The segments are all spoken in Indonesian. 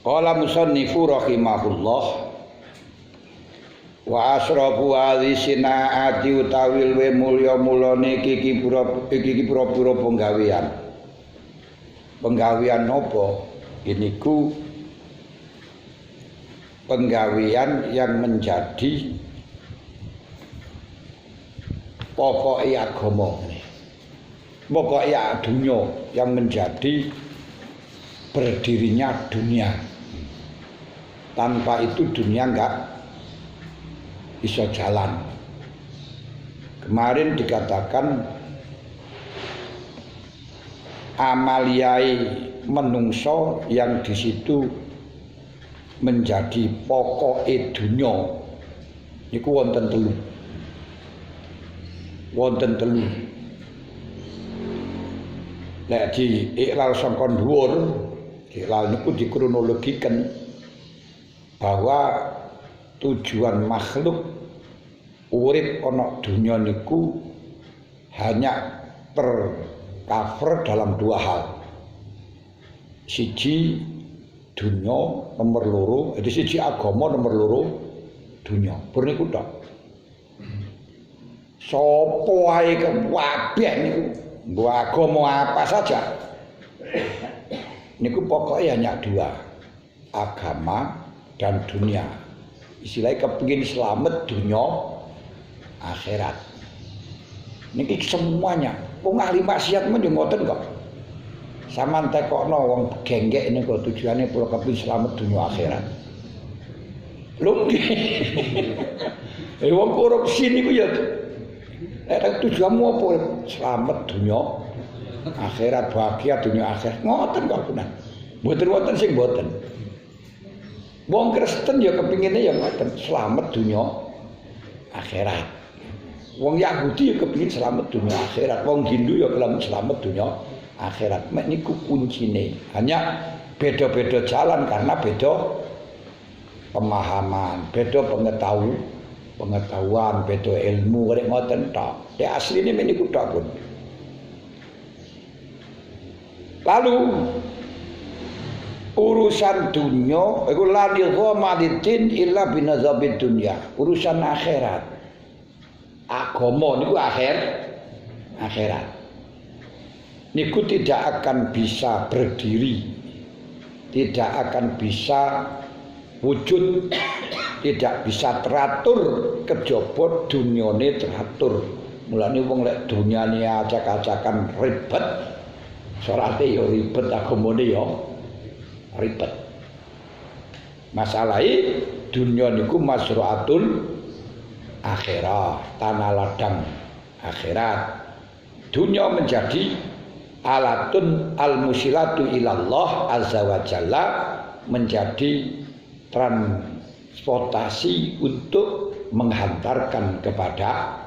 Qala musannifu rahimahullah wa asrafu alisinaati utawil we mulya mulane iki pura-pura penggawean. Penggawean napa? Iniku penggawean yang menjadi pokoknya agama, pokoknya dunia yang menjadi berdirinya dunia. Tanpa itu dunia enggak bisa jalan. Kemarin dikatakan amaliyai menungso yang di situ menjadi pokoknya dunia. Niku wonten telu. Nek di iklal sangka dhuwur, iklal niku dikronologikan bahwa tujuan makhluk urip ana dunya niku hanya tercover dalam dua hal. Siji dunya, nomor loro, siji agama, nomor loro dunya. Pur niku tok. Sapa wae kabeh niku, mbok agama apa saja. Niku pokoknya hanya dua, agama dan dunia. Istilahnya kepingin selamat dunia akhirat. Niki semuanya. Wong ahli maksiat men yo ngoten kok. Saman tekokno wong genggek niku tujuane kula kepingin selamat dunia akhirat. Lho nggih. Wong korupsi niku ya tujuanmu apa? Selamat dunia akhirat, bahagia dunia akhirat. Ngoten kok punan. Mboten wonten sing mboten. Wong Kristen ya kepingine ya ngoten, selamat dunia akhirat. Wong Yahudi ya kepingin selamat dunia akhirat. Wong Hindu ya kepingin selamat dunia akhirat. Mek niku kuncine. Hanya beda-beda jalan karena beda pemahaman, beda pengetahuan, beda ilmu, rek ngoten tok. Ya asline mek niku tok pun. Lalu urusan dunia iku la nizama lidin illa binazabid dunya. Urusan akhirat, agama niku akhirat niku tidak akan bisa berdiri, tidak akan bisa wujud, tidak bisa teratur kejaba dunyane teratur. Mulane wong lek dunyane acak-acakan ribet, salate ya ribet, agamane ya ribet. Masalahe dunya niku masruatul akhirah, tanah ladang akhirat. Dunya menjadi alatun al-musilatu ilallah azza wa jalla, menjadi transportasi untuk menghantarkan kepada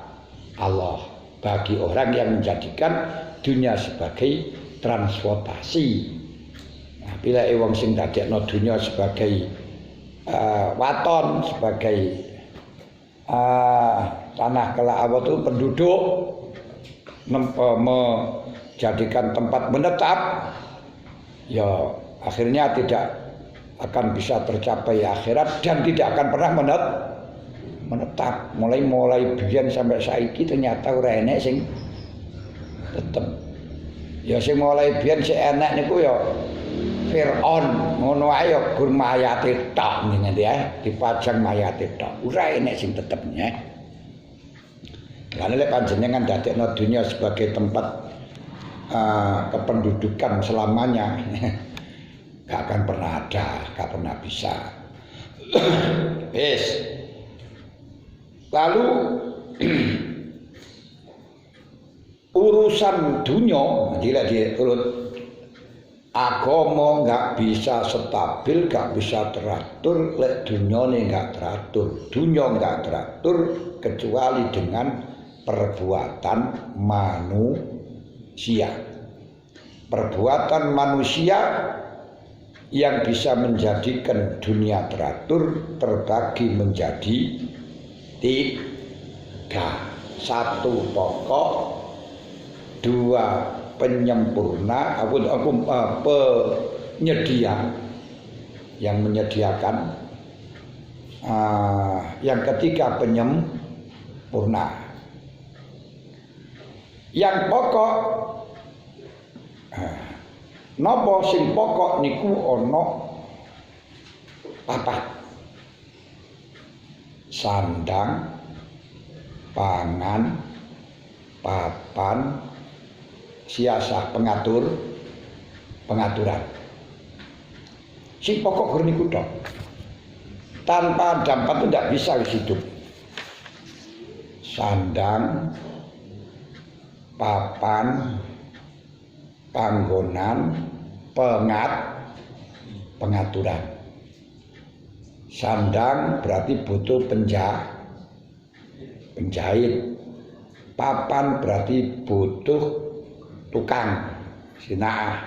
Allah bagi orang yang menjadikan dunia sebagai transportasi. Nah, bila wong sing dadekno dunia sebagai waton, sebagai tanah kelak apa itu penduduk, menjadikan tempat menetap, ya akhirnya tidak akan bisa tercapai akhirat dan tidak akan pernah menetap. Mulai biyen sampai saiki ternyata ora enek sing tetep. Ya sing mulai biyen sing enek niku ya Fir'aun, ngono ae ya gur mayate tok ngene ya, dipajang mayate tok. Ora enek sing tetep ya. Lah nek panjenengan dadekno dunia sebagai tempat kependudukan selamanya, gak akan pernah ada, gak pernah bisa. Wis. Lalu urusan dunia, jika diurut agama nggak bisa stabil, nggak bisa teratur, lek dunyane nggak teratur, dunia nggak teratur kecuali dengan perbuatan manusia. Perbuatan manusia yang bisa menjadikan dunia teratur terbagi menjadi tiga. Satu pokok, dua penyempurna, penyedia, yang menyediakan, yang ketiga penyempurna. Yang pokok napa sing pokok niku ana papat. Sandang, pangan, papan, siasah pengaturan. Si pokok niku tok. Tanpa dampak itu tidak bisa hidup. Sandang, papan, panggonan, pengaturan. Sandang berarti butuh penjahit. Papan berarti butuh tukang sinaah.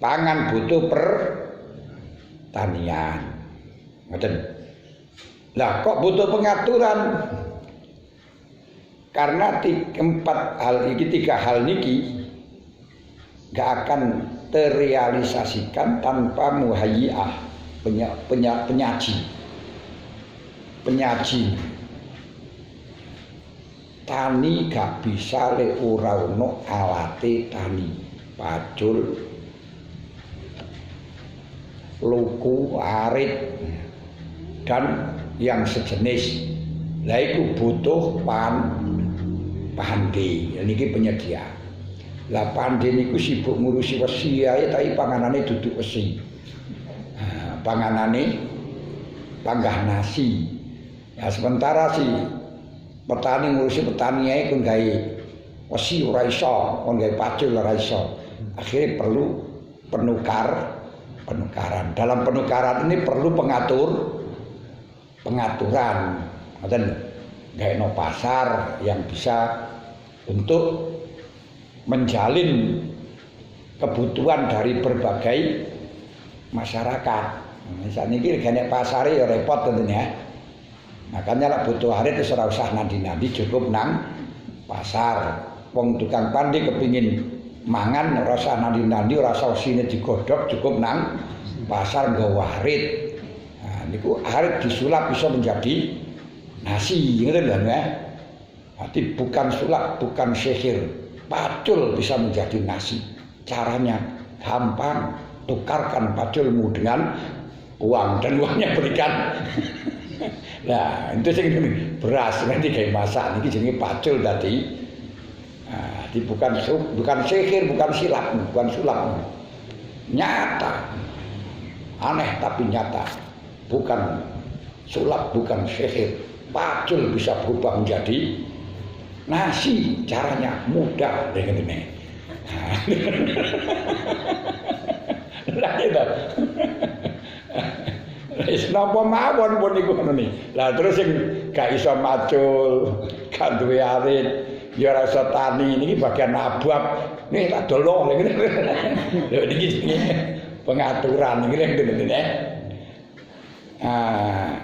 Pangan butuh pertanian. Ngoten. Lah kok butuh pengaturan? Karena tiga hal niki gak akan terrealisasikan tanpa muhayyi'ah, penyaji. Tani gak bisa le ora ono alate tani, pacul, luku, arit dan yang sejenis. Lah iku butuh pandhe. Niki penyedia. Lah pandhe niku sibuk ngurusi wesi ae tapi panganane duduk wesi. Panganane panggah nasi. Nah, sementara si petani ngurusi petani ae kon gawe wesi ora iso, kon gawe pacul ora iso. Akhirnya perlu penukaran. Dalam penukaran ini perlu pengaturan. Ngoten gawe pasar yang bisa untuk menjalin kebutuhan dari berbagai masyarakat. Misalnya ini gane pasar ya repot tentunya. Makanya lah butuh arit wis ora usah nandi-nandi, cukup nang pasar. Wong tukang pandi kepingin mangan ora usah nandi-nandi, ora usah usine digodhog, cukup nang pasar nggawa arit. Nah niku arit disulap bisa menjadi nasi, ngoten lho ya. Berarti bukan sulap, bukan sihir. Pacul bisa menjadi nasi. Caranya gampang, tukarkan paculmu dengan uang dan uangnya berikan. Nah, itu sing beras nanti gawe masak niki jenenge pacul tadi. Nah, bukan sihir, bukan sulap. Nyata. Aneh tapi nyata. Bukan sulap, bukan sihir. Pacul bisa berubah menjadi nasi, caranya mudah dengan ini. Lah gitu. Wis napa mawon pun niku ngono niki. Lah terus sing gak iso macul, gak duwe arit, ya ora iso tani niki bagian nabab. Nih tak dolong ngene. Lho niki pengaturan niki ngene.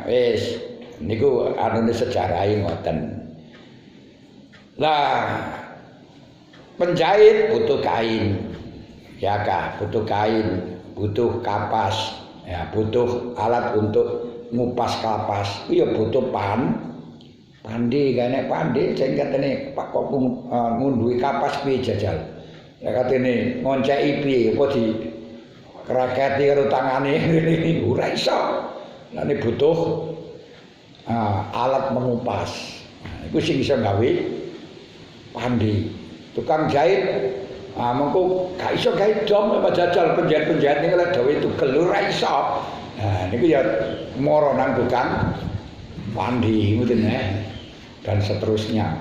Wis niku anune sejarahe ngoten. Lah penjahit butuh kain, ya kah? Butuh kain, butuh kapas, ya butuh alat untuk ngupas kapas. Ya butuh pandi, kene pandi, sing katene Pak kok ngunduhi kapas piye jajal. Ya katene ngonceki piye apa di kraketi karo tangane ora iso. Lah ini butuh alat mengupas. Nah, iku sing iso gawe pandi. Tukang jahit mengko gak iso gawe dom apa jajal penjahit-penjahit niku lek gawe tugel ora iso. Nah niku ya moro nang tukang pandi ngoten dan seterusnya.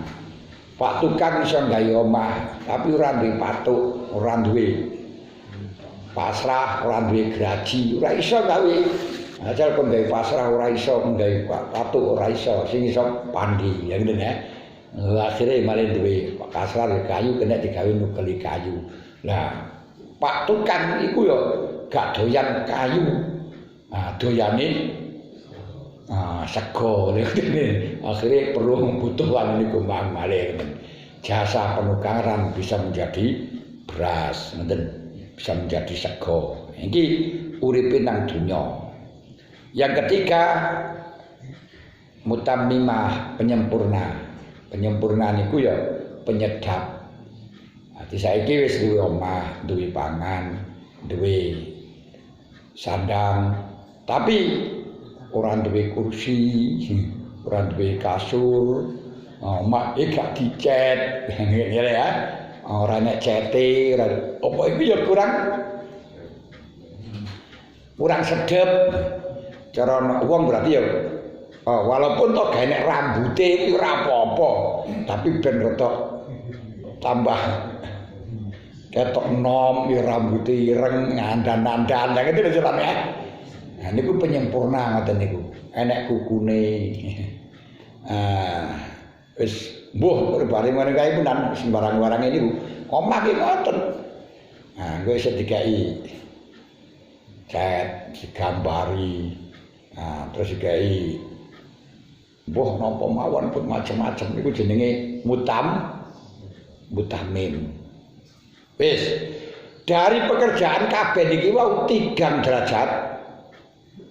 Pak tukang iso gawe omah tapi ora duwe patuk, ora duwe pasrah, ora duwe graji, ora iso gawe. Ajal kon gawe pasrah ora iso, gawe patuk ora iso, sing iso pandi ya ngoten ya. Akhirnya malah duwe kasar kayu kena digawe nukeli kayu. Lah Pak tukang iku ya gak doyan kayu. Doyane sego ngene. Akhirnya perlu butuhan niku malih. Jasa penukaran bisa menjadi beras, ngoten. bisa menjadi sego. Iki uripe nang dunya. Yang ketiga mutammimah, penyempurna. Penyempurna niku ya penyedap. Dadi saiki wis duwe omah, duwe pangan, duwe sandang, tapi ora duwe kursi, ora duwe kasur, omah gak dicet, ngene ya. Ora nek cete, apa iku ya kurang sedep. Cara wong berarti ya walaupun toh gawe nek rambute iki ora apa-apa, tapi ben rada tambah ketok nom ya rambute ireng ngandan-andan lha gitu lho ya. Nah niku penyempurna ngoten niku. Enek kukune. Wis mbuh bareng ngene kae punan sembarang-barang niku. Omah ki ngoten. Nah, engko iso dikai cat, digambari. Nah, terus dikai mbuh napa mawon pun macam-macam niku jenenge mutammim. Wis dari pekerjaan kabeh niki wau 3 derajat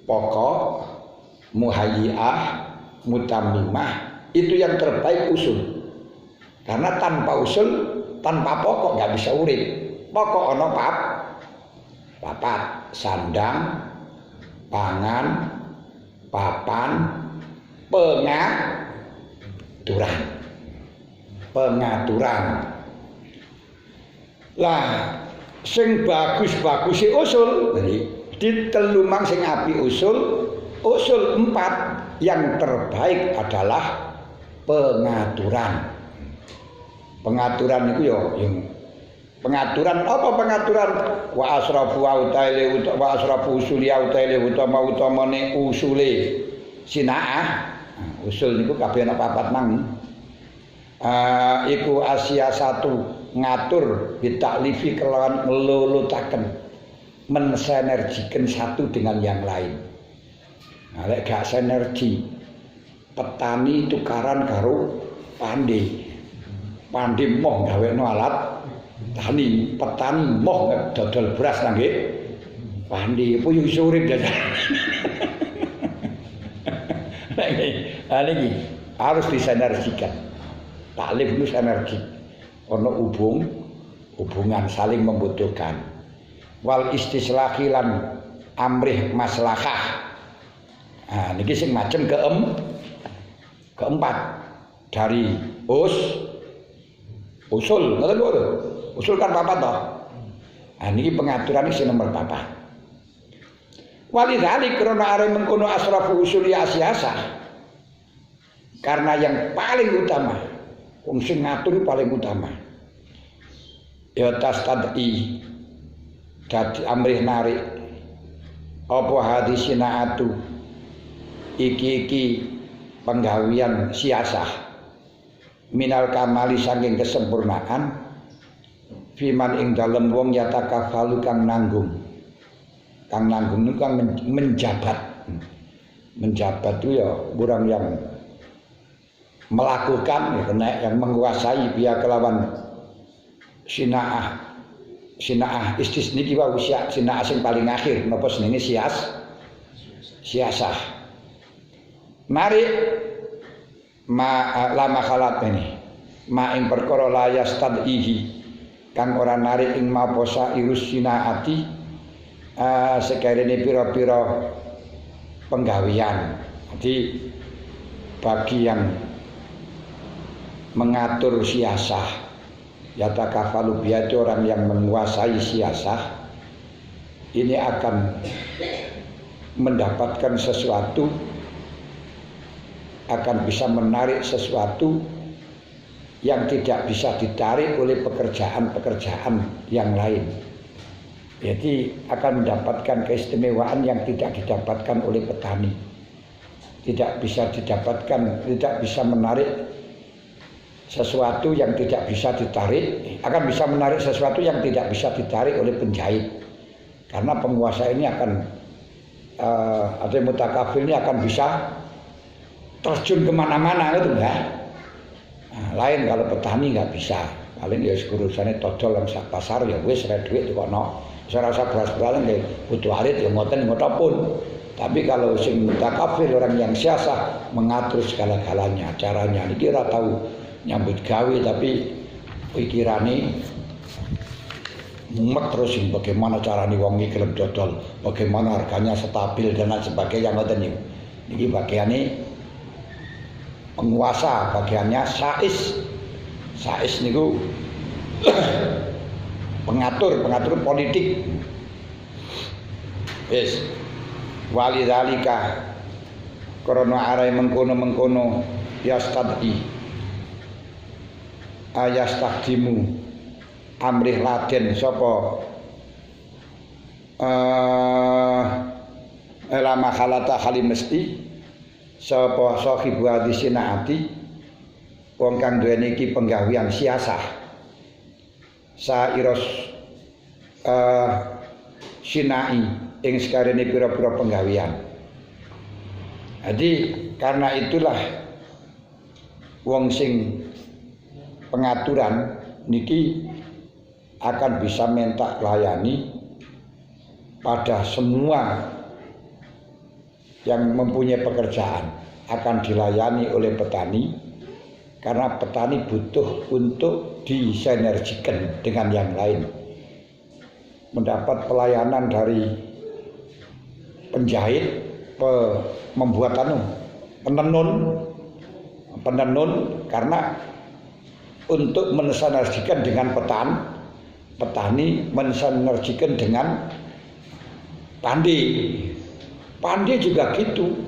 pokok, muhayyi'ah, mutammimah itu yang terbaik usul. Karena tanpa usul, tanpa pokok nggak bisa urip. Pokok ono papat, sandang, pangan, papan, pengaturan. Lah sing bagus-bagus usul. Jadi ditelumang sing api usul 4 yang terbaik adalah pengaturan. Pengaturan itu ya yang pengaturan apa pengaturan wa asrafu utaile wa asrafu usuli utaile utamane usule sinaah. Usul niku kabeh ana 4 mang. Iku Asia 1 ngatur bitaklifi kelawan ngelulutaken mensinergikan satu dengan yang lain. Nah, lek gak sinergi petani tukaran karo pandi moh gawekno alat tani, petani moh dodol beras nggih pandi puyuh iso urip dadak. Nah niki harus disinergikan. Taklif itu sinergi. Ono hubungan saling membutuhkan. Wal istislahi lan amrih maslahah. Nah niki sing macem keempat dari usul, ngoten lho. Usul kan 4 toh. Nah niki pengaturan sing nomor 4. Walidhalik karena are mengkono asrafu usuli asiasa. Karena yang paling utama, wong sing ngatur paling utama. Ya tastad'i dadi amrih narik apa hadisinaatu iki penggawian siasah minal kamali saking kesempurnaan fiman ing dalem wong yatakafalu kang nanggung itu kang menjabat itu ya orang yang melakukan ya, yang menguasai biya kelawan sinaah istisni ki wa usia sinaah sing paling akhir napa jenenge siasah narik lama khalat ini ma ing perkara layas tad'ihi kang ora narik ing maposa irus sinaati sekarene pira-pira penggawean. Jadi bagi yang mengatur siasah yatakafalu biati orang yang menguasai siasah ini akan mendapatkan sesuatu, akan bisa menarik sesuatu yang tidak bisa ditarik oleh pekerjaan-pekerjaan yang lain. Jadi akan mendapatkan keistimewaan yang tidak didapatkan oleh petani. Tidak bisa menarik sesuatu yang tidak bisa ditarik, akan bisa menarik sesuatu yang tidak bisa ditarik oleh penjahit. Karena penguasa ini akan atau mutakafil ini akan bisa terjun kemana-mana gitu ya. Nah, lain kalau petani nggak bisa. paling ya urusane dodol nang sak pasar ya wis rek dhuwit dikono. Ora usah beras-berasan nggih kudu arit ya ngoten ngotopun. Tapi kalau sing mutakabir orang yang siasah mengatur segala-galanya, caranya niki ora tahu nyambut gawe tapi pikirane mumet terus bagaimana carane wong iki gelem dodol, bagaimana harganya stabil dan lain sebagainya ngoten niku. Niki bagiane penguasa, bagiannya sais. Sais niku pengatur politik. Wis walidhalika karena arai mengkono yastadi ayastaqdimu amrih laden sapa elama khalata halim mesti sapa sahibu hadisinaati wong kang duweni iki penggawean siasah sairos sinai ing sekarene pira-pira penggawean. Jadi karena itulah wong sing pengaturan niki akan bisa minta layani pada semua yang mempunyai pekerjaan, akan dilayani oleh petani karena petani butuh untuk disinergikan dengan yang lain, mendapat pelayanan dari penjahit, membuat penenun karena untuk mensinergikan dengan petani mensinergikan dengan pandai juga gitu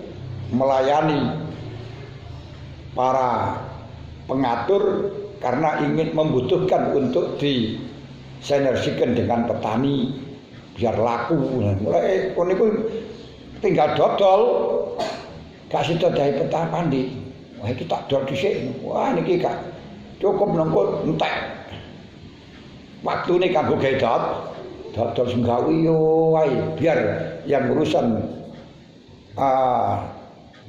melayani para pengatur karena ingin membutuhkan untuk disinergikan dengan petani biar laku. Mulai niku tinggal dodol gak sida dai petani pandai. Wah iki tak dol dhisik. Wah niki gak cukup nengko entek. Waktune kanggo gawe dodol sing gawe yo wae biar yang urusan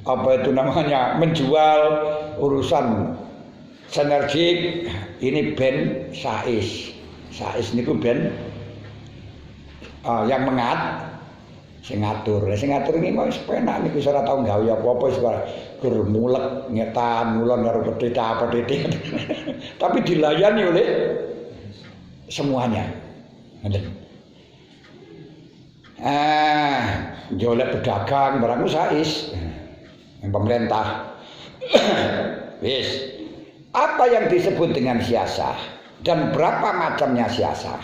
apa itu namanya menjual urusan sinergik ini ben sais niku ben yang sing ngatur ini mau penak niku ora tau gawe apa-apa wis gur mulek ngetan ngulon karo pedhita tapi dilayani oleh semuanya. Jolek pedagang barang sais pemerintah. Wis apa yang disebut dengan siasah dan berapa macamnya siasah?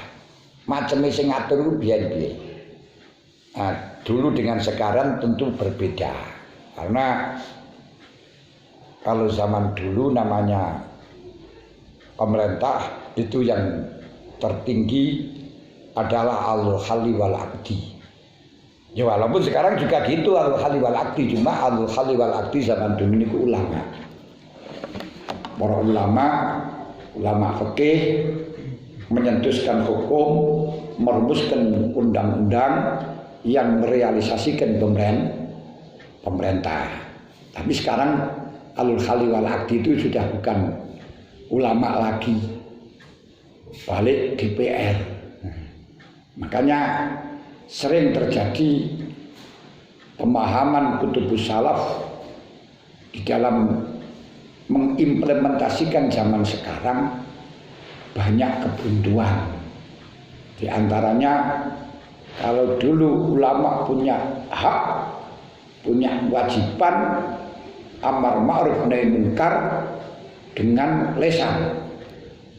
Macamnya sing ngatur biyen-biyen. Dulu dengan sekarang tentu berbeda. Karena kalau zaman dulu namanya pemerintah itu yang tertinggi adalah al-khali wal aqdi. Ya walaupun sekarang juga gitu al-khali wal aqdi, cuma al-khali wal aqdi zaman dulu niku ulama. Para ulama fikih menyentuhkan hukum, merumuskan undang-undang yang merealisasikan pemerintah. Tapi sekarang al-khali wal aqdi itu sudah bukan ulama lagi, balik DPR. Makanya sering terjadi pemahaman kutubus salaf di dalam mengimplementasikan zaman sekarang banyak kebuntuan. Di antaranya kalau dulu ulama punya hak, punya kewajiban amar ma'ruf nahi munkar dengan lisan,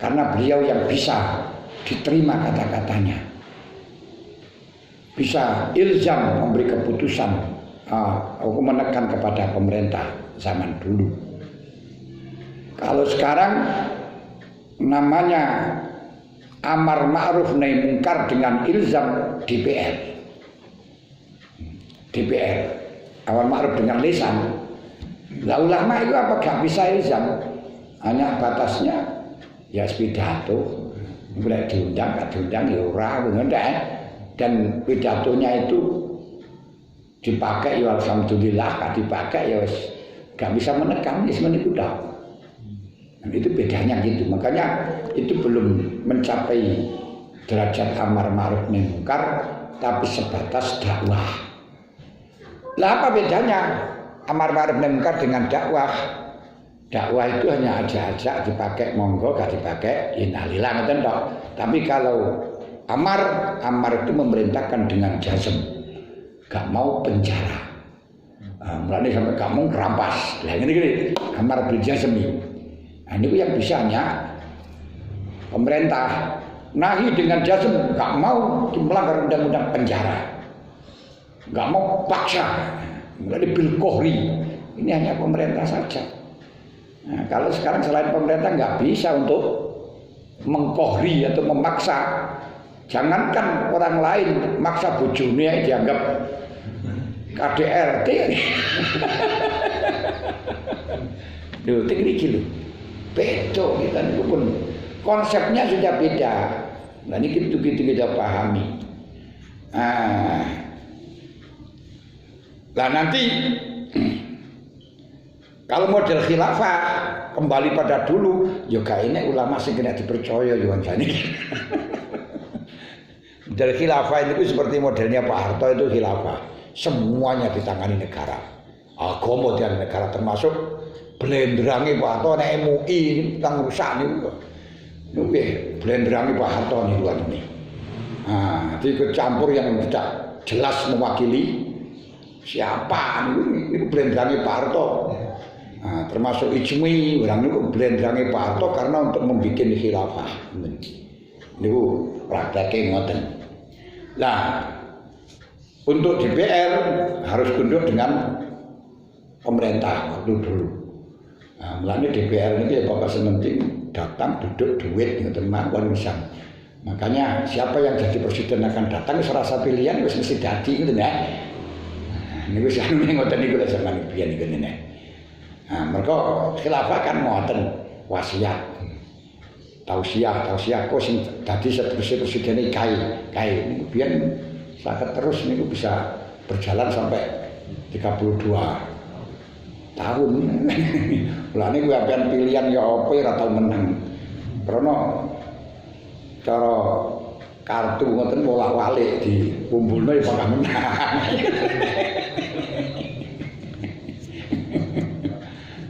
karena beliau yang bisa diterima kata-katanya, bisa ilzam memberi keputusan, menekan kepada pemerintah zaman dulu. Kalau sekarang namanya amar ma'ruf nahi munkar dengan ilzam DPR. Amar ma'ruf dengan lisan. Lah ulama itu apa gak bisa ilzam? Hanya batasnya ya pidato. Boleh diundang, gak diundang ya ora ngono. Dan pidatonya itu dipakai ya alhamdulillah, gak dipakai ya gak bisa menekan, wis meniku tok. Dan itu bedanya gitu. Makanya itu belum mencapai derajat amar ma'ruf nahi munkar, tapi sebatas dakwah. Lah apa bedanya amar ma'ruf nahi munkar dengan dakwah? Dakwah itu hanya ajak-ajak dipakai monggo, gak dipakai innalillah ngoten tok. Tapi kalau amar itu memerintahkan dengan jazm, gak mau penjara. Mulane sampai kamu kerampas. Lah ngene amar bil jazm iki. Nah, ini yang bisa hanya pemerintah. Nahi dengan jazm, gak mau melanggar undang-undang penjara, gak mau paksa. Mulai bil kohri, ini hanya pemerintah saja. Nah, kalau sekarang selain pemerintah nggak bisa untuk mengkohri atau memaksa. Jangankan orang lain maksa bojone dianggap KDRT. Lho, iki lho. Beda kita itu pun konsepnya sudah beda. Nah ini gitu-gitu kita pahami. Nah nanti kalau model khilafah kembali pada dulu, ya ini ulama sing kena dipercaya yo jane. Model khilafah itu seperti modelnya Pak Harto itu khilafah. Semuanya ditangani negara. Agama dan negara termasuk blenderange Pak Harto nek MUI tang rusak niku. Niku blenderange Pak Harto niku ini. Ikut campur yang tidak jelas mewakili siapa niku blenderange Pak Harto. Termasuk ijmi orang niku blenderange Pak Harto karena untuk membuat khilafah. Niku prakteknya ngoten. Nah, untuk DPR harus tunduk dengan pemerintah waktu dulu. Nah, mulanya DPR ini ya Bapak Sementing datang duduk duit ngoten mawon pisan. Makanya siapa yang jadi presiden akan datang serasa pilihan wis mesti dadi ngoten ya. Niku sing ngoten niku lek sampeyan biyen niku nene. Nah, mereka khilafah kan ngoten wasiat. Tausiah kok sing dadi seterusé presiden kai niku biyen saged terus niku bisa berjalan sampai 32 tahun. Lah niku sampeyan pilihan ya apa ora tau menang. Karena cara kartu ngoten bolak-balik dikumpulno ya bakal menang.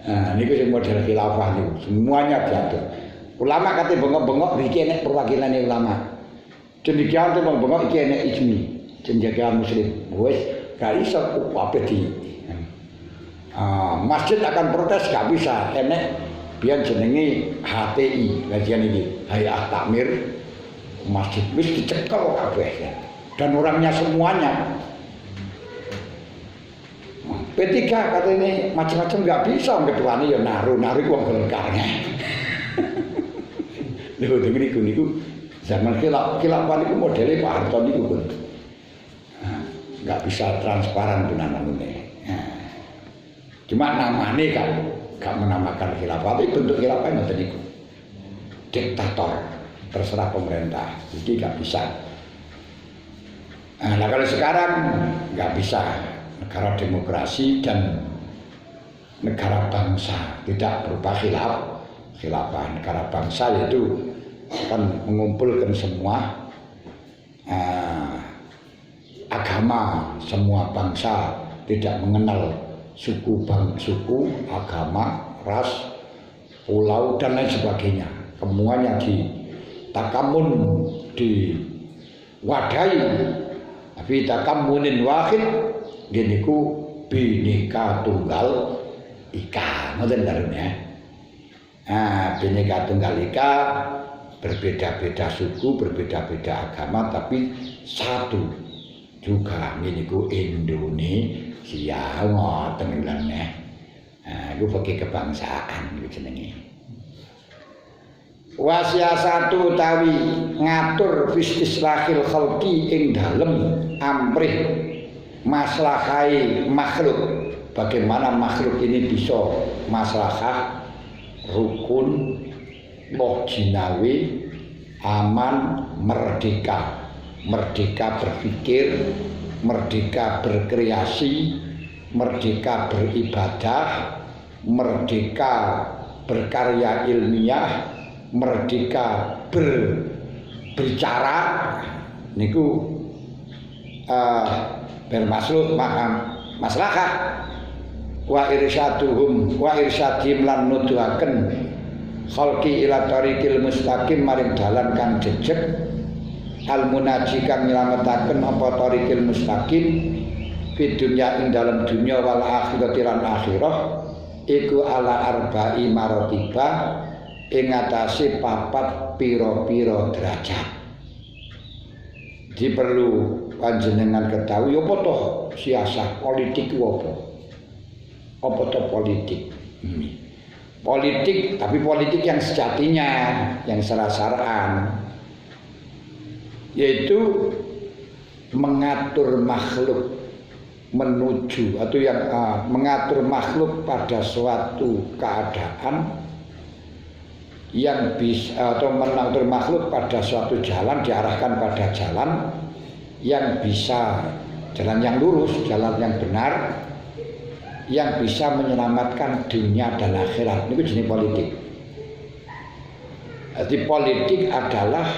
Nah, niku sing model khilafah niku semuanya diatur. Ulama kate bengok-bengok iki enek perwakilane ulama. Demikian tuh bengok iki enek ijmi, jenjagaan muslim. Wis gak iso kabeh di. Masjid akan protes gak bisa, enek biyen jenenge HTI, kajian iki, Hayat Takmir Masjid wis dicekel kabeh. Dan orangnya semuanya. P3 katanya macam-macam nggak bisa, ketuanya ya naruh uang golkarnya. Lho niku zaman khilafah niku modelnya Pak Harto niku pun. Nggak bisa transparan tunananune. Cuma namanya kan nggak menamakan khilafah, tapi bentuk khilafah ngoten niku. Diktator, terserah pemerintah. Jadi nggak bisa. Nah kalau sekarang nggak bisa. Negara demokrasi dan negara bangsa tidak berupa khilafah. Negara bangsa yaitu akan mengumpulkan semua agama, semua bangsa, tidak mengenal suku, agama, ras, pulau dan lain sebagainya. Semuanya ditakamun, diwadahi. Tapi takamunin wahid gini ku Bhinneka Tunggal Ika, ngoten karone. Bhinneka Tunggal Ika, berbeda-beda suku, berbeda-beda agama, tapi satu juga gini ku Indonesia, ngoten nggih. Iku pakai kebangsaan iku jenenge. Wasiasatu utawi ngatur istislahil khalqi ing dalem amrih maslahai makhluk, bagaimana makhluk ini bisa maslahah, rukun, jinawi, aman, merdeka berpikir, merdeka berkreasi, merdeka beribadah, merdeka berkarya ilmiah, merdeka berbicara niku bermaksud maslahah wa irsadim lan nuduhaken khalqi ila tariqil mustaqim maring dalan kang jejeg al munaji kang nylametaken apa tariqil mustaqim fi dunya ing dalam dunya wal akhirati lan akhirah iku ala arba'i maratiba ing atase papat pira-pira derajat. Jadi perlu panjenengan ketahui apa toh siasah politik itu apa toh politik politik, tapi politik yang sejatinya, yang sarah-sarahan, yaitu mengatur makhluk menuju atau yang mengatur makhluk pada suatu keadaan yang bisa, atau mengatur makhluk pada suatu jalan, diarahkan pada jalan yang bisa, jalan yang lurus, jalan yang benar, yang bisa menyelamatkan dunia dan akhirat. Ini jenis politik. Jadi politik adalah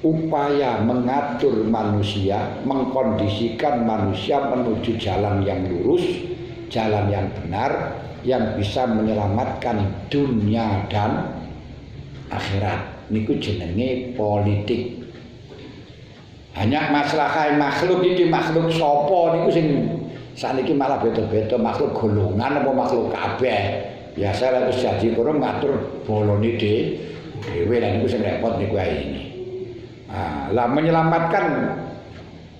upaya mengatur manusia, mengkondisikan manusia menuju jalan yang lurus, jalan yang benar, yang bisa menyelamatkan dunia dan akhirat. Niku jenenge politik. Hanya masalah makhluk iki makhluk sapa niku sing saniki malah beda-beda, makhluk golongan apa makhluk kabeh. Biasa lek wis jadi kono ngatur bolone dhewe lan niku sing repot niku ae ini. Lah menyelamatkan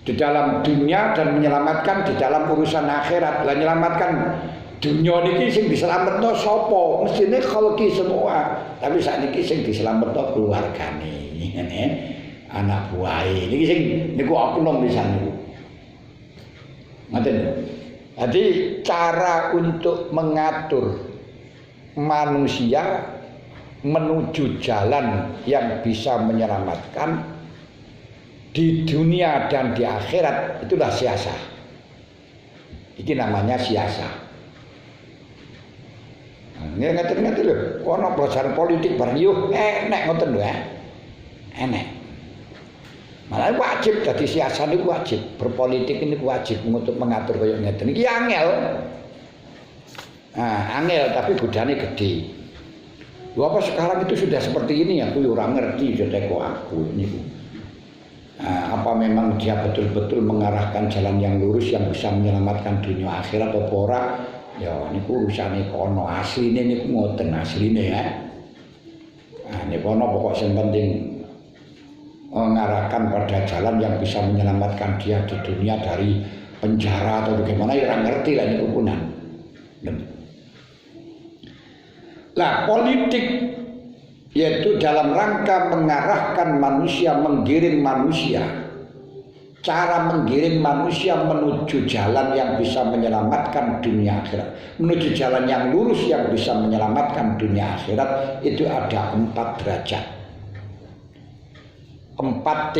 di dalam dunia dan menyelamatkan di dalam urusan akhirat. Lah menyelamatkan dunia niki sing dislametno sapa? Mestine khalqi semua. Tapi sakniki sing dislametno keluargane. Anak buahe. Niki sing niku oknum pisan niku. Ngoten. Jadi cara untuk mengatur manusia menuju jalan yang bisa menyelamatkan di dunia dan di akhirat itulah siasah. Iki namanya siasah. Ini ngerti lho, ono pelajaran politik bareng yo enek ngoten lho enek. Malah wajib dadi siasah niku wajib, berpolitik ini wajib untuk mengatur kaya ngeten. Iki angel. Angel tapi godane gede. Lho apa sekarang itu sudah seperti ini aku ora ngerti sudah kok aku niku. Apa memang dia betul-betul mengarahkan jalan yang lurus yang bisa menyelamatkan dunia akhirat atau ora? Ya niku urusane kono, asline niku ngoten asline ya. Niku ono pokok sing penting mengarahkan pada jalan yang bisa menyelamatkan dia di dunia dari penjara atau bagaimana ya ora ngerti lah niku punan. Lah politik yaitu dalam rangka mengarahkan manusia, menggiring manusia, cara menggiring manusia menuju jalan yang bisa menyelamatkan dunia akhirat, menuju jalan yang lurus yang bisa menyelamatkan dunia akhirat. Itu ada 4 derajat, 4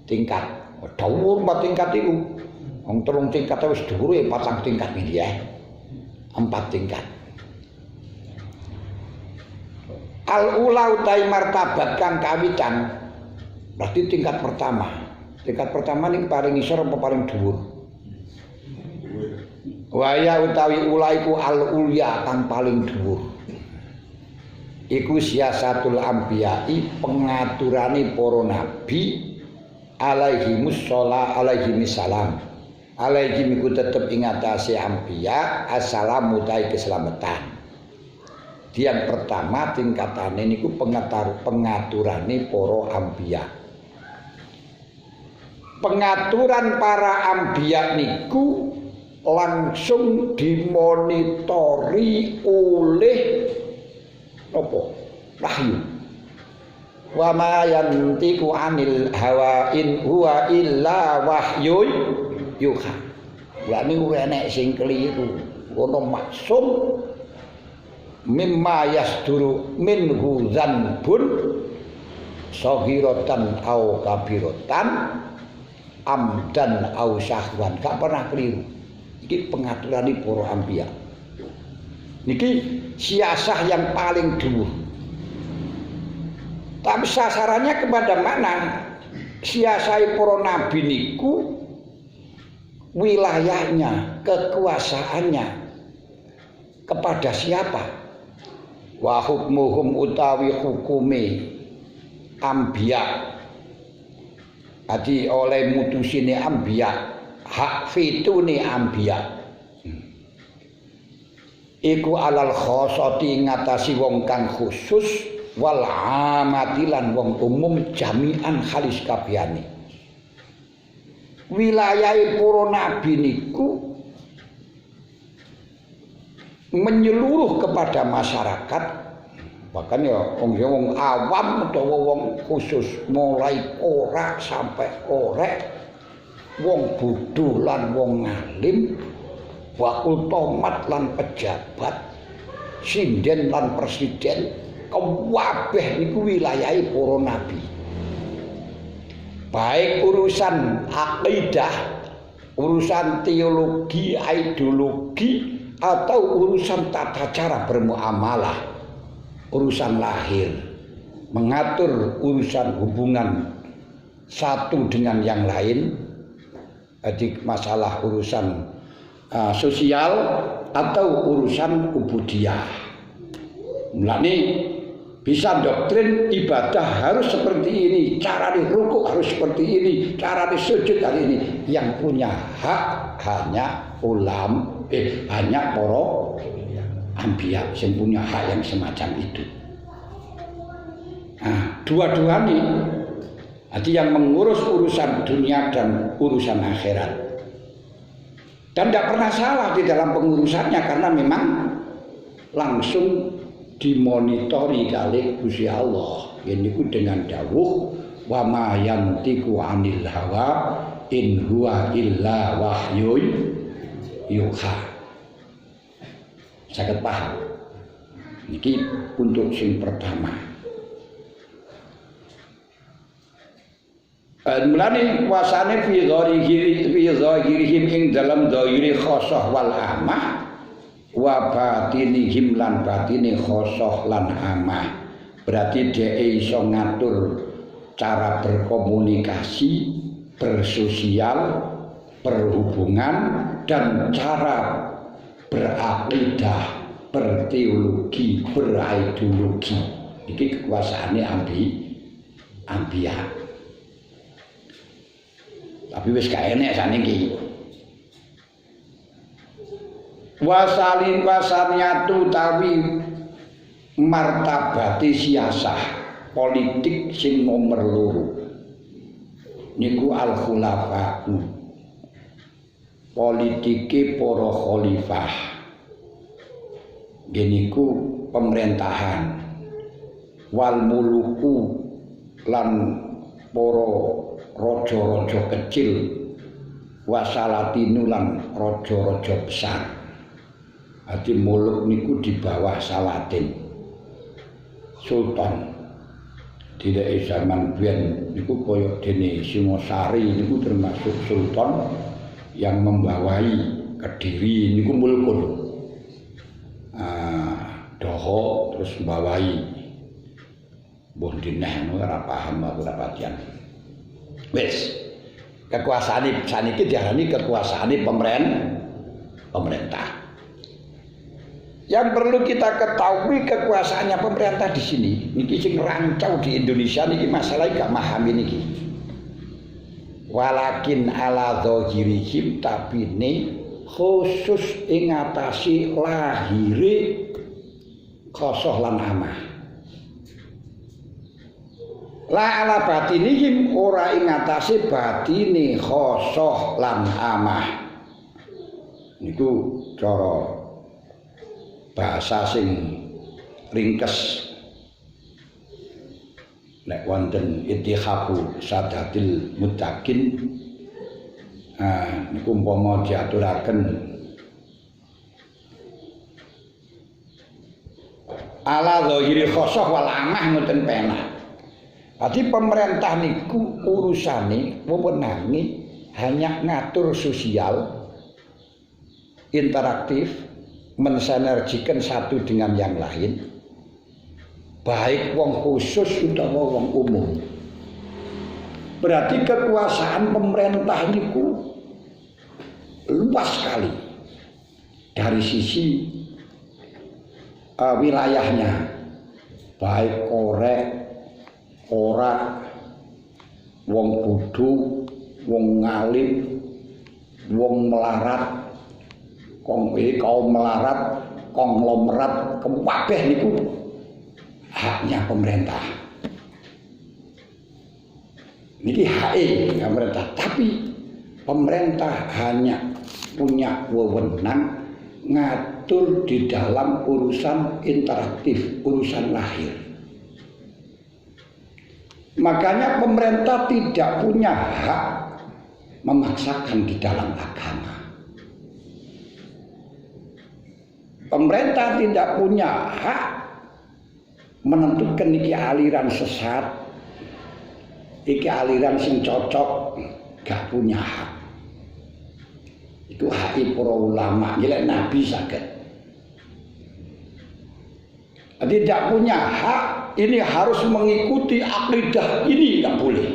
tingkat. Dhuwur 4 tingkat itu, wong 3 tingkat wis dhuwur 4 tingkat iki ya, 4 tingkat. Al-ula utai martabat kang kawitan, berarti tingkat pertama. Tingkat pertama ini paling isor apa paling dhuwur? Waya utawi ula iku al-ulya kang paling dhuwur. Iku siasatul anbiya'i, pengaturane para nabi alaihimus salam. Alaihim iku tetep ing atase anbiya assalamu utai keselamatan. Yang pertama tingkatane niku pengaturane para anbiya. Pengaturan para anbiya niku langsung dimonitori oleh apa? Wahyu. Wa ma yantiqu 'anil hawa in huwa illa wahyun yuha. Lah niku enek sing keliru. Ono maksum mimma yasduru minhu dzanbun saghiratan au kabiratan amdan au syahwan. Gak pernah keliru. Iki pengaturane para anbiya. Niki siasah yang paling dulu. Tapi sasarannya kepada mana? Siasai para nabi niku wilayahnya, kekuasaannya kepada siapa? Wa hukmuhum utawi hukume ambiya. Adi oleh mutusine ambiya, hak fitune ambiya. Iku alal khosati ngatasi wong kang khusus wal amati lan wong umum jami'an halis kabehane. Wilayahe para nabi niku menyeluruh kepada masyarakat, bahkan ya wong awam utawa wong khusus, mulai ora sampai korek, wong bodho lan wong alim, wakul tomat lan pejabat, sinden lan presiden, kabeh niku wilayahe para nabi. Baik urusan akidah, urusan teologi, ideologi, atau urusan tata cara bermuamalah, urusan lahir, mengatur urusan hubungan satu dengan yang lain, jadi masalah urusan sosial atau urusan ubudiyah. Mulane bisa doktrin ibadah harus seperti ini, cara di rukuk harus seperti ini, cara di sujud hari ini. Yang punya hak hanya hanya para anbiya yang punya hak yang semacam itu. Nah, dua-duanya, jadi yang mengurus urusan dunia dan urusan akhirat. Dan tidak pernah salah di dalam pengurusannya karena memang langsung dimonitori kali Gusti Allah. Ini dengan dawuh wa ma yantiqu 'anil hawa in huwa illa wahyun yuha. Saged paham. Niki untuk sing pertama. Mulane kuasane fi zahirihim ing dalam zahiri khosoh wal amah wa batinihim lan batine khosoh lan amah. Berarti dia iso ngatur cara berkomunikasi, bersosial, berhubungan dan cara berakidah, berteologi, berideologi. Iki kekuasaane ambiya. Tapi wis gak enek saniki. Wasalin wasaniatu tawi martabati siasah politik sing nomor loro niku al khulafa'u, politike para khalifah. Geniku pemerintahan wal muluku lan para raja-raja kecil wasalatinu lan raja-raja besar. Ati muluk niku di bawah Salatin, sultan. Tidak zaman biyen niku koyo dene Singosari niku termasuk sultan yang membawahi Kediri niku mulkun. Doho terus membawahi mbuh dineh ora paham aku ora patian. Wis kekuasaan saniki diarani kekuasaan pemerintah. Yang perlu kita ketahui kekuasaannya pemerintah di sini, niki sing rancau di Indonesia niki masalah gak memahami niki. Walakin ala dzahirihim tapi ini khusus ing ngatasi lahire khosoh lan amah. La ala batinihim ora ing ngatasi batine khosoh lan amah. Niku cara bahasa sing ringkes nek wonten ittihabu sadatil muttaqin niku umpama diaturaken ala zahiri khosoh wal amah ngoten penak. Dadi pemerintah niku urusane wewenange hanya ngatur sosial interaktif mensinergikan satu dengan yang lain, baik wong khusus utawa wong umum. Berarti kekuasaan pemerintah niku luas sekali dari sisi wilayahnya, baik korek, ora, wong bodho, wong ngalim, wong melarat, kaum melarat, konglomerat, kabeh niku haknya pemerintah. Niki hake pemerintah, tapi pemerintah hanya punya wewenang ngatur di dalam urusan interaktif, urusan lahir. Makanya pemerintah tidak punya hak memaksakan di dalam agama. Pemerintah tidak punya hak menentukan iki aliran sesat, iki aliran sing cocok, gak punya hak. Itu hak para ulama, jelek Nabi saged. Tidak punya hak, ini harus mengikuti akidah ini, gak boleh.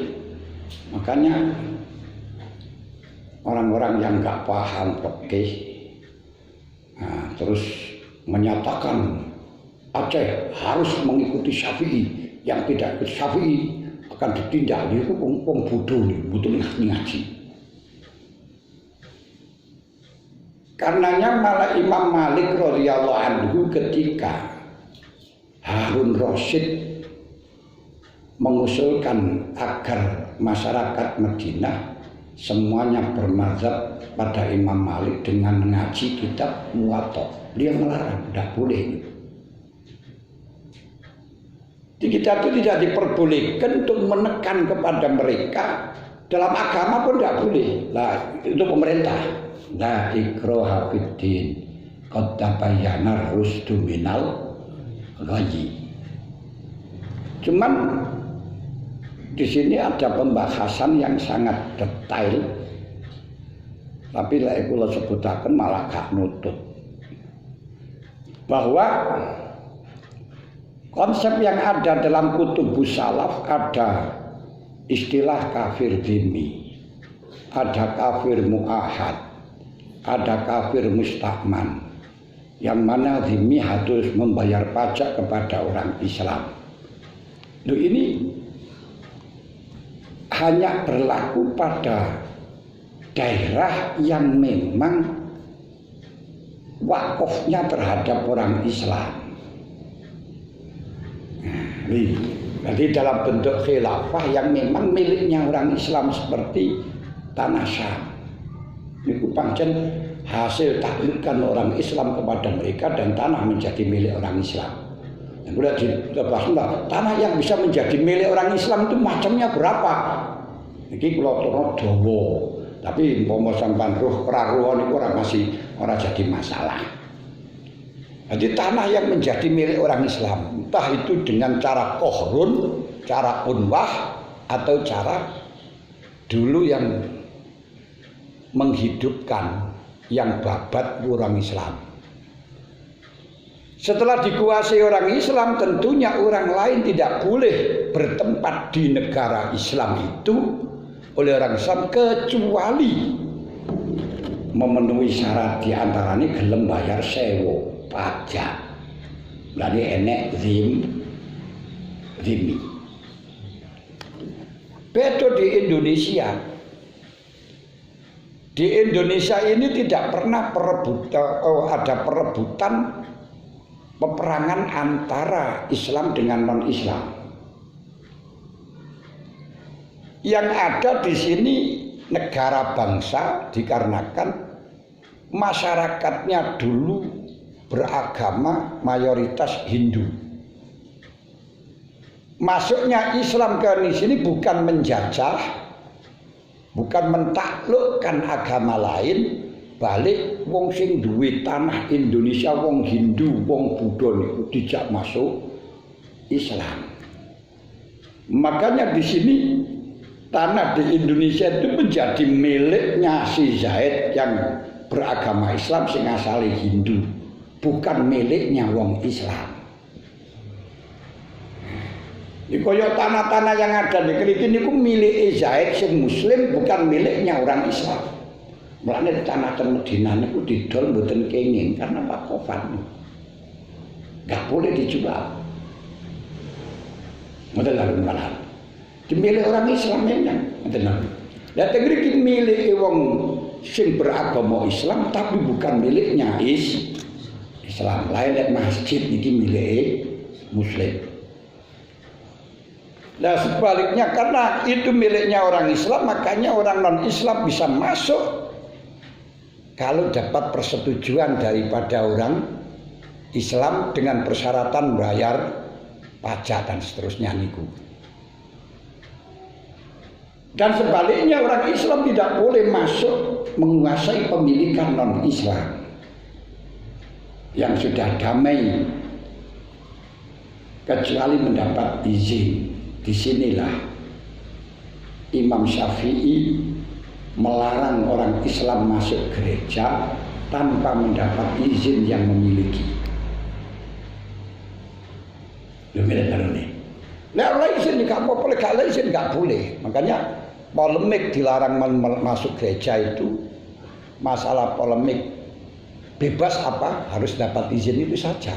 Makanya orang-orang yang gak paham fikih terus menyatakan Aceh harus mengikuti Syafi'i, yang tidak ikut Syafi'i akan ditindak. Dia itu wong bodoh nih, butuh ngaji. Karenanya malah Imam Malik radhiyallahu anhu ketika Harun Rasyid mengusulkan agar masyarakat Madinah semuanya bermadzhab pada Imam Malik dengan mengaji kitab Muwatta, dia melarang, tidak boleh. Jadi kita itu tidak diperbolehkan untuk menekan kepada mereka, dalam agama pun tidak boleh. Lah itu pemerintah. La ikraha fiddin, qad tabayyana rusdu minal ghayy. Cuman di sini ada pembahasan yang sangat detail, tapi lek kula sebutaken malah gak nutut. Bahwa konsep yang ada dalam kutubus salaf ada istilah kafir dhimmi, ada kafir mu'ahad, ada kafir mustakman, yang mana dhimmi harus membayar pajak kepada orang Islam. Loh, ini hanya berlaku pada daerah yang memang wakafnya terhadap orang Islam. Jadi dalam bentuk khilafah yang memang miliknya orang Islam seperti tanah Syam. Itu pancen hasil taklukkan orang Islam kepada mereka dan tanah menjadi milik orang Islam. Dan sudah dibahas tanah yang bisa menjadi milik orang Islam itu macamnya berapa? Ini kalau dawa, tapi umpama sampean roh keraruhan itu orang jadi masalah. Jadi tanah yang menjadi milik orang Islam, entah itu dengan cara kohrun, cara unwah, atau cara dulu yang menghidupkan, yang babat orang Islam. Setelah dikuasai orang Islam, tentunya orang lain tidak boleh bertempat di negara Islam itu oleh orang Islam kecuali memenuhi syarat diantaranya gelem bayar sewa pajak. Berarti enek zimmi. Beda di Indonesia. Di Indonesia ini tidak pernah ada perebutan peperangan antara Islam dengan non-Islam. Yang ada di sini negara bangsa dikarenakan masyarakatnya dulu beragama mayoritas Hindu. Masuknya Islam ke sini bukan menjajah, bukan mentaklukkan agama lain, balik wong sing duwe tanah Indonesia, wong Hindu, wong Buddha niku dijak masuk Islam. Makanya di sini tanah di Indonesia itu menjadi miliknya si Zaid yang beragama Islam sing asale Hindu. bukan miliknya wong Islam. Ini kaya tanah-tanah yang ada di Kriki niku milik Zaid sing muslim, bukan miliknya orang Islam. Mulane tanah Medina niku didol mboten kenging karena wakafan. Enggak boleh dijual. Ngoten lho malah. Dimilih orang Islam memang ngoten lho. Lah teng mriki milik wong sing beragama Islam tapi bukan miliknya Islam. Lain masjid iki milik muslim. Nah sebaliknya karena itu miliknya orang Islam, makanya orang non-Islam bisa masuk kalau dapat persetujuan daripada orang Islam dengan persyaratan bayar pajak dan seterusnya niku. Dan sebaliknya orang Islam tidak boleh masuk menguasai pemilikan non-Islam yang sudah damai kecuali mendapat izin. Disinilah Imam Syafi'i melarang orang Islam masuk gereja tanpa mendapat izin yang memiliki. Demikian ini. Nah, izin nggak apa-apa, kalau izin nggak boleh. Makanya polemik dilarang masuk gereja itu masalah polemik bebas apa harus dapat izin itu saja.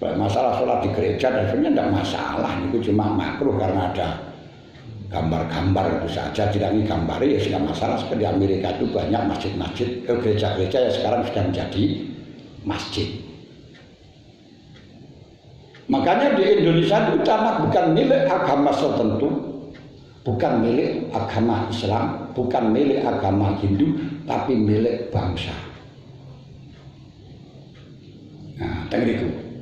Masalah sholat di gereja dan sebenarnya tidak masalah, itu cuma makruh karena ada gambar-gambar itu saja. Tidak digambari ya tidak masalah. Seperti di Amerika itu banyak masjid-masjid, gereja-gereja yang sekarang sudah menjadi masjid. Makanya di Indonesia itu tanah bukan milik agama tertentu, bukan milik agama Islam, bukan milik agama Hindu, tapi milik bangsa. Nah, itu.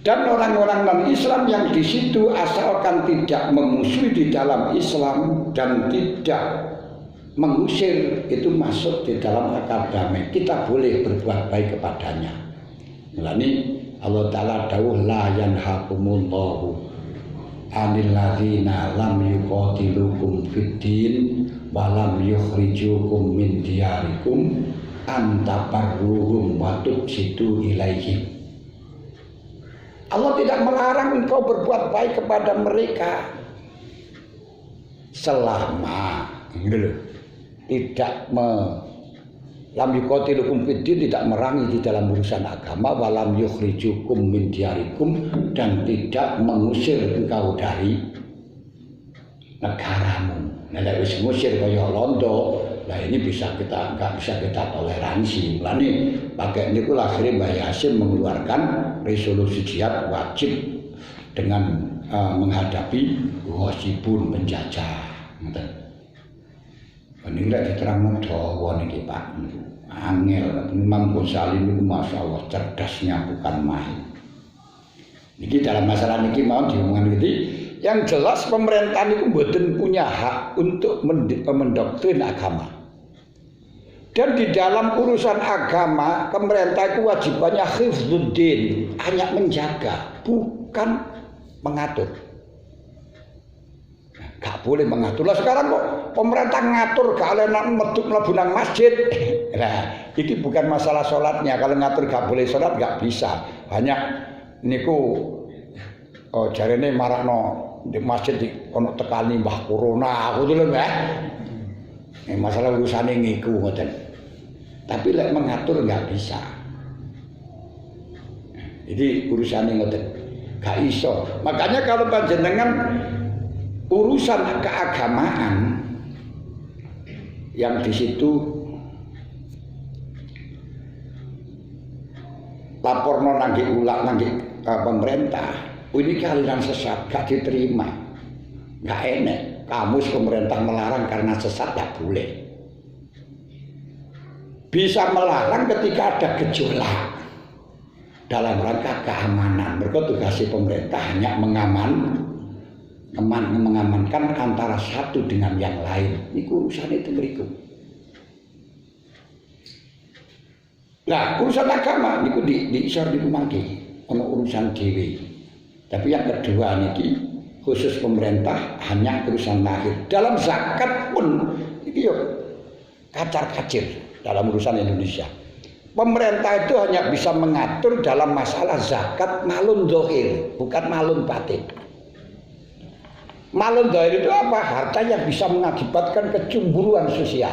Dan orang-orang non-Islam yang di situ asalkan tidak memusuhi di dalam Islam dan tidak mengusir itu masuk di dalam akal damai. Kita boleh berbuat baik kepadanya. Mulane Allah Ta'ala dawuh la yanhakumullahu anil ladzina lam yuqatilukum fid din wa lam yukhrijukum min diyarikum an tabarruhum wa tuqsitu ilaihim. Allah tidak melarang engkau berbuat baik kepada mereka selama tidak lam yuqatilukum fid din, tidak merangi di dalam urusan agama, walam yukhrijukum min diyarikum, dan tidak mengusir engkau dari negaramu. Nah, lek wis ngusir kaya londo, nah ini enggak bisa kita toleransi. Mulane pakai niku akhirnya Mbah Yasin mengeluarkan resolusi jihad wajib dengan menghadapi wajibun penjajah. Ngoten. Ini lek diterangno dawa niki Pak. Angel Imam Ghazali niku masyaallah cerdasnya bukan main. Niki dalam masalah niki mau diomongan iki. Yang jelas pemerintah itu mboten punya hak untuk mendoktrin agama. Dan di dalam urusan agama, pemerintah itu wajibannya hifdzuddin, hanya menjaga, bukan mengatur. Gak boleh mengatur. Lah sekarang kok pemerintah ngatur kalau nak mlebu nang masjid. Nah, ini bukan masalah sholatnya. Kalau ngatur gak boleh sholat gak bisa. Banyak niku jarene marakno di masjid di ono tekani mbah corona aku dulu ya. Masalah urusane ngiku ngoten. Tapi lek mengatur enggak bisa. Jadi urusane ngoten. Gak iso. Makanya kalau panjenengan urusan keagamaan yang di situ laporno nangge ulak nangge pemerintah. Ini aliran sesat, gak diterima, gak enak. Kamus pemerintah melarang karena sesat gak boleh. Bisa melarang ketika ada gejolak dalam rangka keamanan. Mereka tugasnya pemerintah hanya mengamankan antara satu dengan yang lain. Ini urusan itu berikut. Nah, urusan agama niku diisor dimangki ono urusan dewi. Tapi yang kedua niki khusus pemerintah hanya urusan lahir. Dalam zakat pun iki yo kacar-kacir. dalam urusan Indonesia. Pemerintah itu hanya bisa mengatur dalam masalah zakat malun dohir, bukan malun batin. Malun dohir itu apa? Harta yang bisa mengakibatkan kecemburuan sosial.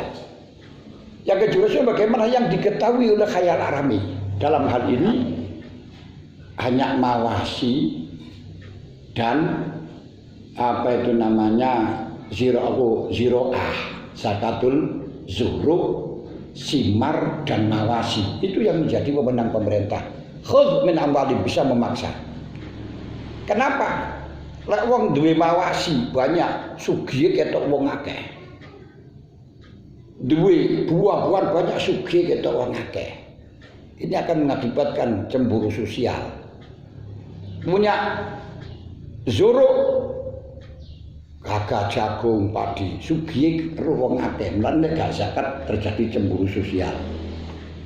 Yang kedua bagaimana yang diketahui oleh khayal arami. Dalam hal ini hanya mawasi dan apa itu namanya ziro'ah, zakatul zuhruk, simar dan mawasi. Itu yang menjadi wewenang pemerintah. Khudz min amwalihim, bisa memaksa. Kenapa? Lek wong duwe mawasi banyak, sugih ketok wong akeh. Duwe buah-buahan banyak, sugih ketok wong akeh. Ini akan mengakibatkan cemburu sosial. Punya zuruk gagah, jagung, padi, sugih wong akeh, mulane gak zakat terjadi cemburu sosial.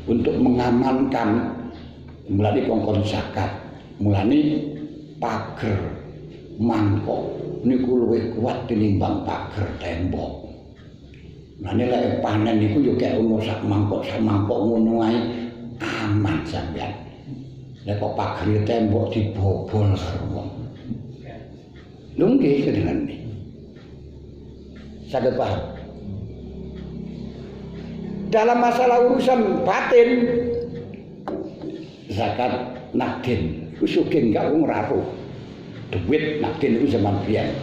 Untuk mengamankan mulane kongkon zakat, mulane pager mangkok niku luwih kuat tinimbang pager tembok. Mulane lek panen niku yo kek ono sak mangkok ngono ae aman sampeyan. Lek kok pager tembok dibobol karo wong. Lho nggih kedengen. Saged paham. Dalam masalah urusan batin, zakat nakdin, itu sugih enggak wong ora ro. Duit nakdin itu zaman biyen.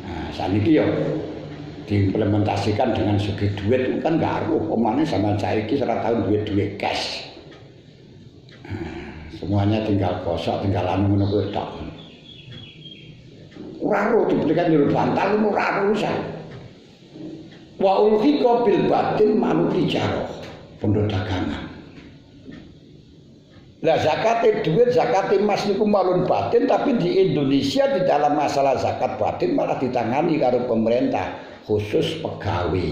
Nah, saniki yo diimplementasikan dengan sugih duit itu kan enggak ro. Omane zaman saiki ora tau duit cash. Nah, semuanya tinggal kosok, tinggal anu ngono kuwi tok. Ora ro dibelikan nyuruh bantal ora ro urusan. Wa ulhiqa bil batin manut tijarah, pondok dagangan. Lah zakat duit, zakat emas niku malun batin, tapi di Indonesia di dalam masalah zakat batin malah ditangani karo pemerintah, khusus pegawai.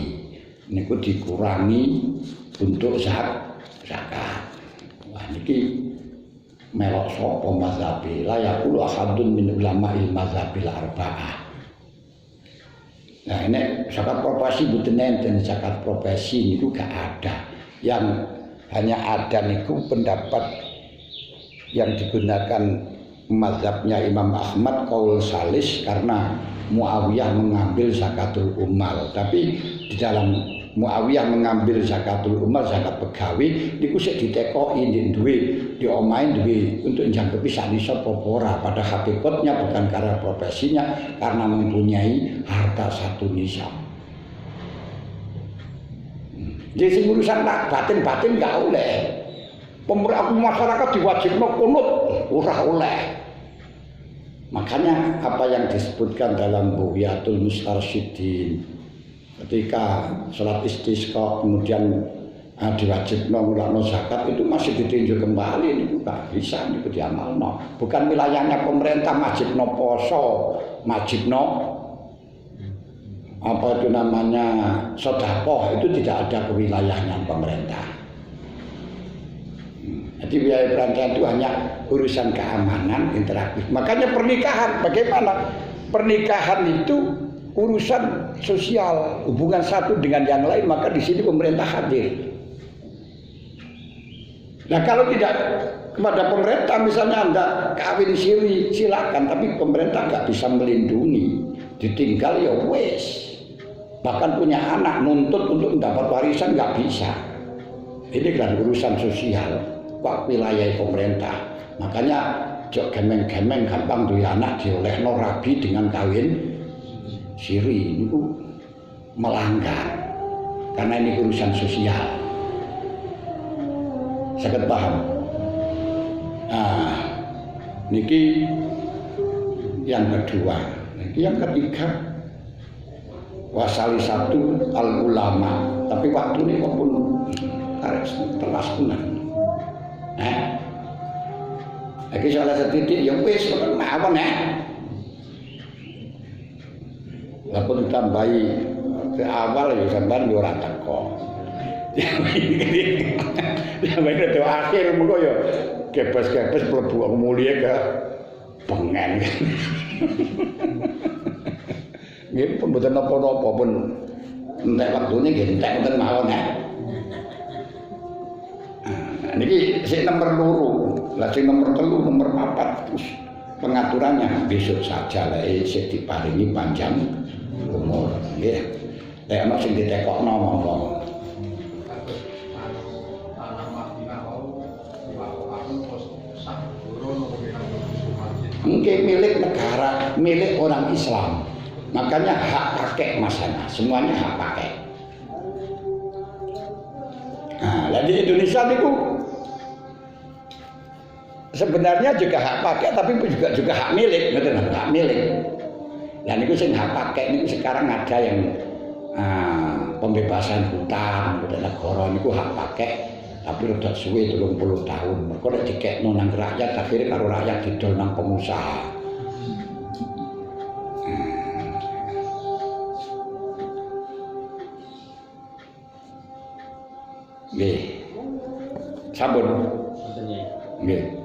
Niku dikurangi untuk zakat. Wah niki melok sapa mazhabi la yaqulu ahadun min ulama'il mazhabil arba'ah. Nah ini zakat profesi mboten enten, zakat profesi niku gak ada. Yang hanya ada niku pendapat yang digunakan mazhabnya Imam Ahmad qaul salis karena Muawiyah mengambil zakatul umal. Tapi di dalam Muawiyah mengambil zakatul umal, zakat pegawai niku sik ditekoki duwe di omahe duwe untuk njangkepi sak nisab apa ora. Pada hakikatnya bukan karena profesinya, karena mempunyai harta satu nisab. Jadi urusan batin gak oleh. Pemerintah masyarakat diwajibno kunut ora oleh. Makanya apa yang disebutkan dalam Bughyatul Mustarsyidin ketika sholat istisqa kemudian diwajibno nglakno zakat itu masih ditinjau kembali niku gak bisa niku diamalno. Bukan wilayahnya pemerintah majibno poso, majibno apa itu namanya sedekah, itu tidak ada kewilayahnya pemerintah. Jadi wilayah pemerintah itu hanya urusan keamanan interaktif. Makanya pernikahan bagaimana? Pernikahan itu urusan sosial, hubungan satu dengan yang lain, maka di sini pemerintah hadir. Nah kalau tidak kepada pemerintah, misalnya Anda kawin siri silakan, tapi pemerintah nggak bisa melindungi, ditinggal ya wes. Bahkan punya anak nuntut untuk mendapat warisan nggak bisa. Ini kan urusan sosial, pak wilayah pemerintah. Makanya jok gemeng-gemeng gampang duwe anak diolehno rabi dengan kawin siri itu melanggar karena ini urusan sosial. Saged paham? Nah, niki yang kedua, niki yang ketiga wasali satu al ulama, tapi waktu ini pun harus telas punan. Lagi salah setitik yang wis mawon Lapun ditambahi ke awal ya sampean yo ora teko. Ya baik itu akhir mengko yo kepes-kepes mlebu mulia ke pengen. Nggih pun mboten napa-napa pun entek waktune nggih entek mboten mawon niki sing nomor 2, lah sing nomor 3, nomor 4 terus pengaturannya besok saja lah isih diparingi panjang umur nggih. Lek ana sing ditekokno monggo. Mungkin milik negara, milik orang Islam. Makanya hak pakai masanya, semuanya hak pakai. Nah, di Indonesia itu sebenarnya juga hak pakai, tapi juga hak milik, betul hak milik. Dan itu sing hak pakai ini sekarang ada yang pembebasan hutan, udah negara itu hak pakai, tapi udah suwe 30 tahun. Mereka udah dikekno nang rakyat, akhirnya karo rakyat didol nang pengusaha. Nggih. Sampun. Nggih.